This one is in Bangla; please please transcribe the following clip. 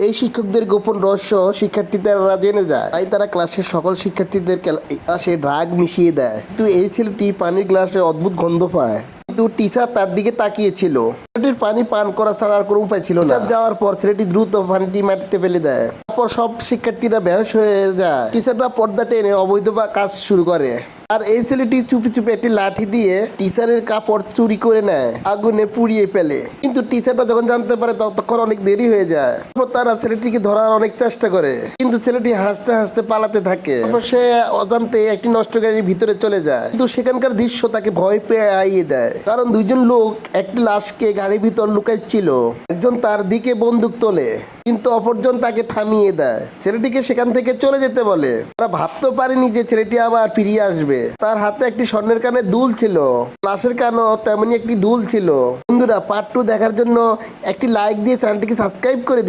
এই শিক্ষকদের গোপন রহস্য শিক্ষার্থীরা জেনে যায়, তাই তারা ক্লাসের সকল শিক্ষার্থীদের ক্লাসে ড্রাগ মিশিয়ে দেয়। কিন্তু এই ছেলেটি পানির গ্লাসে অদ্ভুত গন্ধ পায়, কিন্তু টিচার তার দিকে তাকিয়েছিল। ছেলেটির পানি পান করা ছাড়া আর কোনো উপায় ছিল না। যাওয়ার পর ছেলেটি দ্রুত পানিটি মাটিতে ফেলে দেয়। তারপর সব শিক্ষার্থীরা বেহুশ হয়ে যায়। টিচাররা পর্দা টেনে অবৈধ কাজ শুরু করে। আর এই ছেলেটি চুপি চুপি একটি লাঠি দিয়ে টিচারের কাপড় চুরি করে নেয়, আগুনে পুড়িয়ে ফেলে। কিন্তু টিচাররা যখন জানতে পারে তখন অনেক দেরি হয়ে যায়। তারপর তারা ছেলেটিকে ধরার অনেক চেষ্টা করে, কিন্তু ছেলেটি হাসতে হাসতে পালাতে থাকে। তারপর সে অজান্তে একটি নষ্ট গাড়ির ভিতরে চলে যায়, কিন্তু সেখানকার দৃশ্য তাকে ভয় পেয়ে আইয়ে দেয়। কারণ দুইজন লোক একটি লাশকে গাড়ির ভিতর লুকাচ্ছিল। একজন তার দিকে বন্দুক তোলে, কিন্তু অপরজন তাকে থামিয়ে দেয়। ছেলেটিকে সেখান থেকে চলে যেতে বলে। তারা ভাবতে পারেনি যে ছেলেটি আবার ফিরিয়ে আসবে। তার হাতে একটি স্বর্ণের কানের দুল ছিল, লাশের কানও তেমনি একটি দুল ছিল। বন্ধুরা, পার্ট 2 দেখার জন্য একটি লাইক দিয়ে চ্যানেলটিকে সাবস্ক্রাইব করে দিন।